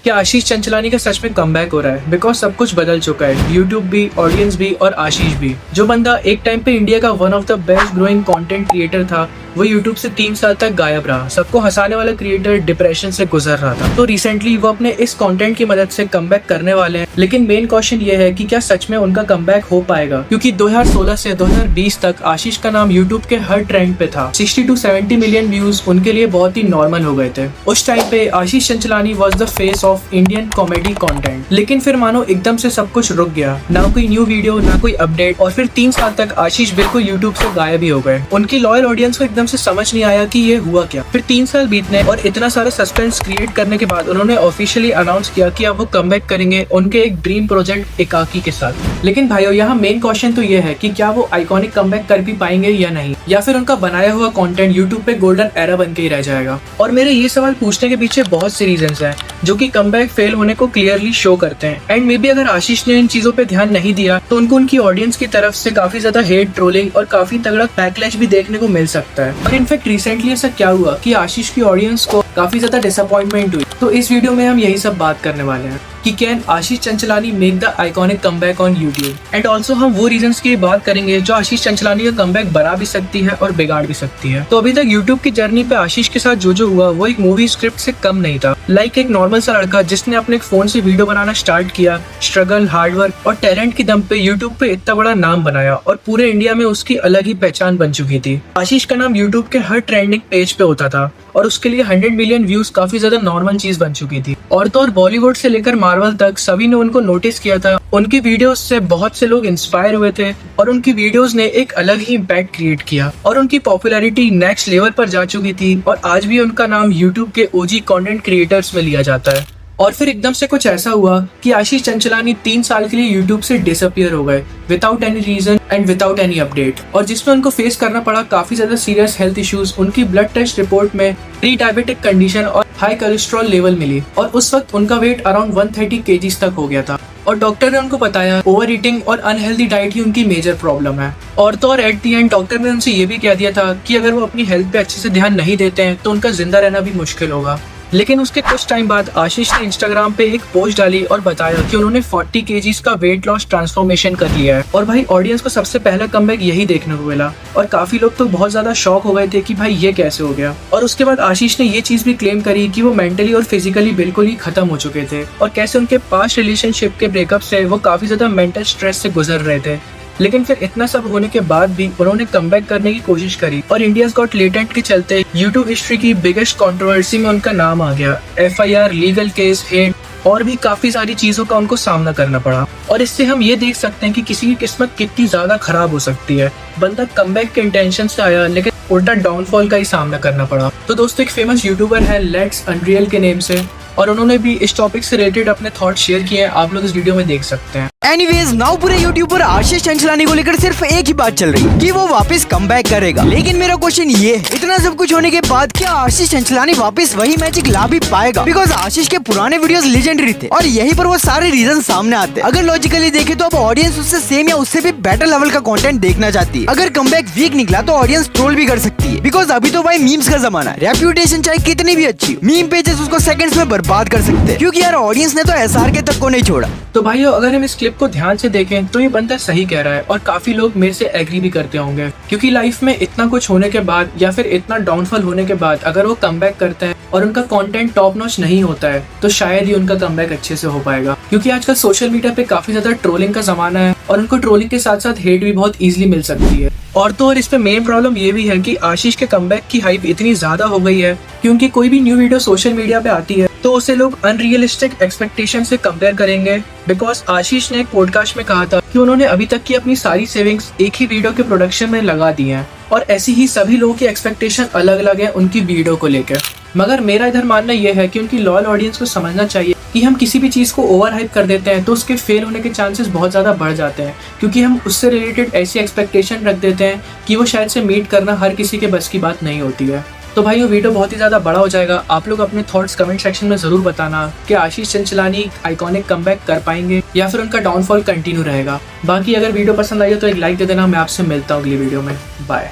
कि आशीष चंचलानी का सच में कमबैक हो रहा है, बिकॉज सब कुछ बदल चुका है। यूट्यूब भी, ऑडियंस भी और आशीष भी। जो बंदा एक टाइम पे इंडिया का one of the best growing content creator था, वो यूट्यूब से 3 साल तक गायब रहा। सबको हंसाने वाला क्रिएटर डिप्रेशन से गुजर रहा था। तो रिसेंटली वो अपने इस कंटेंट की मदद से कमबैक करने वाले हैं। लेकिन मेन क्वेश्चन ये है कि क्या सच में उनका कमबैक हो पाएगा, क्योंकि 2016 से 2020 तक आशीष का नाम यूट्यूब के हर ट्रेंड पे था। 60 to 70 मिलियन व्यूज उनके लिए बहुत ही नॉर्मल हो गए थे। उस टाइम पे Ashish Chanchlani was the face of Indian comedy content. लेकिन फिर मानो एकदम से सब कुछ रुक गया, ना कोई न्यू वीडियो, ना कोई अपडेट, और फिर 3 साल तक आशीष बिल्कुल यूट्यूब से गायब ही हो गए। उनकी लॉयल ऑडियंस को एकदम से समझ नहीं आया कि ये हुआ क्या। फिर 3 साल बीतने और इतना सारा सस्पेंस क्रिएट करने के बाद उन्होंने ऑफिशियली अनाउंस किया कि अब वो कमबैक करेंगे उनके एक ड्रीम प्रोजेक्ट एकाकी के साथ। लेकिन भाइयों, यहाँ मेन क्वेश्चन तो ये है कि क्या वो आइकॉनिक कमबैक कर भी पाएंगे या नहीं, या फिर उनका बनाया हुआ कंटेंट यूट्यूब पे गोल्डन एरा बन के ही रह जाएगा। और मेरे ये सवाल पूछने के पीछे बहुत से रीजंस हैं जो कि कमबैक फेल होने को क्लियरली शो करते हैं। एंड मे बी अगर आशीष ने इन चीजों पे ध्यान नहीं दिया तो उनको उनकी ऑडियंस की तरफ से काफी ज्यादा हेट, ट्रोलिंग और काफी तगड़ा बैकलैश भी देखने को मिल सकता है। और इनफैक्ट रिसेंटली ऐसा क्या हुआ कि आशीष की ऑडियंस को काफी ज्यादा डिसअपॉइंटमेंट हुई। तो इस वीडियो में हम यही सब बात करने वाले हैं कि can Ashish Chanchlani make the iconic comeback on YouTube. And also हम वो रीजंस की बात करेंगे जो आशीष चंचलानी का कमबैक बना भी सकती है और बिगाड़ भी सकती है। तो अभी तक यूट्यूब की जर्नी पे आशीष के साथ जो हुआ वो एक मूवी स्क्रिप्ट से कम नहीं था। लाइक एक नॉर्मल सा लड़का जिसने अपने फोन से वीडियो बनाना स्टार्ट किया, स्ट्रगल, हार्डवर्क और टैलेंट की दम पे यूट्यूब पे इतना बड़ा नाम बनाया और पूरे इंडिया में उसकी अलग ही पहचान बन चुकी थी। आशीष का नाम यूट्यूब के हर ट्रेंडिंग पेज पे होता था और उसके लिए 100 मिलियन व्यूज काफी ज्यादा नॉर्मल चीज बन चुकी थी। और तो और बॉलीवुड से लेकर मार्वल तक सभी ने उनको नोटिस किया था। उनकी वीडियोस से बहुत से लोग इंस्पायर हुए थे और उनकी वीडियोस ने एक अलग ही इम्पैक्ट क्रिएट किया और उनकी पॉपुलैरिटी नेक्स्ट लेवल पर जा चुकी थी। और आज भी उनका नाम यूट्यूब के ओजी कंटेंट क्रिएटर्स में लिया जाता है। और फिर एकदम से कुछ ऐसा हुआ कि आशीष चंचलानी 3 साल के लिए यूट्यूब से डिसअपियर हो गए without any reason and without any update, और जिसमें उनको फेस करना पड़ा काफी ज्यादा सीरियस हेल्थ इश्यूज। उनकी ब्लड टेस्ट रिपोर्ट में प्री डायबिटिक कंडीशन और हाई कोलेस्ट्रॉल लेवल मिली और उस वक्त उनका वेट अराउंड 130 kg तक हो गया था। और डॉक्टर ने उनको बताया ओवर ईटिंग और अनहेल्दी डाइट ही उनकी मेजर प्रॉब्लम है। और तो और एट दी एंड डॉक्टर ने उनसे ये भी कह दिया था कि अगर वो अपनी हेल्थ पे अच्छे से ध्यान नहीं देते हैं तो उनका जिंदा रहना भी मुश्किल होगा। लेकिन उसके कुछ टाइम बाद आशीष ने इंस्टाग्राम पे एक पोस्ट डाली और बताया कि उन्होंने 40 kg का वेट लॉस ट्रांसफॉर्मेशन कर लिया है। और भाई ऑडियंस को सबसे पहला कमबैक यही देखने को मिला और काफी लोग तो बहुत ज्यादा शॉक हो गए थे कि भाई ये कैसे हो गया। और उसके बाद आशीष ने ये चीज भी क्लेम करी कि वो मेंटली और फिजिकली बिल्कुल ही खत्म हो चुके थे और कैसे उनके पास्ट रिलेशनशिप के ब्रेकअप से वो काफी ज्यादा मेंटल स्ट्रेस से गुजर रहे थे। लेकिन फिर इतना सब होने के बाद भी उन्होंने कमबैक करने की कोशिश करी और इंडियाज गॉट लेटेंट के चलते यूट्यूब हिस्ट्री की बिगेस्ट कंट्रोवर्सी में उनका नाम आ गया। FIR, लीगल केस, हेट और भी काफी सारी चीजों का उनको सामना करना पड़ा। और इससे हम ये देख सकते हैं कि किसी की किस्मत कितनी ज्यादा खराब हो सकती है। बंदा कमबैक के इंटेंशन से आया लेकिन उल्टा डाउनफॉल का ही सामना करना पड़ा। तो दोस्तों, एक फेमस यूट्यूबर है लेट्स अनरियल के नेम से, और उन्होंने भी इस टॉपिक से रिलेटेड अपने थॉट शेयर किए हैं। आप लोग इस वीडियो में देख सकते हैं। एनीवेज, नाउ पूरे यूट्यूबर आशीष चंचलानी को लेकर सिर्फ एक ही बात चल रही है कि वो वापस कमबैक करेगा। लेकिन मेरा क्वेश्चन ये है, इतना सब कुछ होने के बाद क्या आशीष चंचलानी वापस वही मैजिक ला भी पाएगा? बिकॉज आशीष के पुराने वीडियोस लेजेंडरी थे और यही पर वो सारे रीजन सामने आते हैं। अगर लॉजिकली देखे तो अब ऑडियंस उससे सेम या उससे भी बेटर लेवल का कंटेंट देखना चाहती है। अगर कमबैक वीक निकला तो ऑडियंस ट्रोल भी कर सकती है, बिकॉज अभी तो भाई मीम्स का जमाना है। रेप्यूटेशन चाहे कितनी भी अच्छी, मीम पेजेस उसको सेकंड्स में बर्बाद कर सकते हैं, क्योंकि यार ऑडियंस ने तो SRK तक को नहीं छोड़ा। तो भाइयों, अगर हम इस क्लिप को ध्यान से देखें तो ये बंदा सही कह रहा है और काफी लोग मेरे से एग्री भी करते होंगे, क्योंकि लाइफ में इतना कुछ होने के बाद या फिर इतना डाउनफॉल होने के बाद अगर वो कमबैक करते हैं और उनका कंटेंट टॉप नॉच नहीं होता है तो शायद ही उनका कमबैक अच्छे से हो पाएगा। क्योंकि आजकल सोशल मीडिया पे काफी ज्यादा ट्रोलिंग का जमाना है और उनको ट्रोलिंग के साथ साथ हेट भी बहुत इजीली मिल सकती है। और तो और इस पे मेन प्रॉब्लम ये भी है कि आशीष के कमबैक की हाइप इतनी ज्यादा हो गई है क्योंकि कोई भी न्यू वीडियो सोशल मीडिया पे आती है तो उसे लोग अनरियलिस्टिक एक्सपेक्टेशन से कंपेयर करेंगे। बिकॉज आशीष ने एक पॉडकास्ट में कहा था कि उन्होंने अभी तक की अपनी सारी सेविंग्स एक ही वीडियो के प्रोडक्शन में लगा दी हैं और ऐसी ही सभी लोगों की एक्सपेक्टेशन अलग अलग है उनकी वीडियो को लेकर। मगर मेरा इधर मानना यह है कि उनकी लॉयल ऑडियंस को समझना चाहिए कि हम किसी भी चीज को ओवर हाइप कर देते हैं तो उसके फेल होने के चांसेस बहुत ज्यादा बढ़ जाते हैं, क्योंकि हम उससे रिलेटेड ऐसी एक्सपेक्टेशन रख देते हैं कि वो शायद से मीट करना हर किसी के बस की बात नहीं होती है। तो भाई, वो वीडियो बहुत ही ज्यादा बड़ा हो जाएगा। आप लोग अपने थॉट्स कमेंट सेक्शन में जरूर बताना कि आशीष चंचलानी आइकॉनिक कमबैक कर पाएंगे या फिर उनका डाउनफॉल कंटिन्यू रहेगा। बाकी अगर वीडियो पसंद आई हो तो एक लाइक दे देना। मैं आपसे मिलता हूँ अगली वीडियो में। बाय।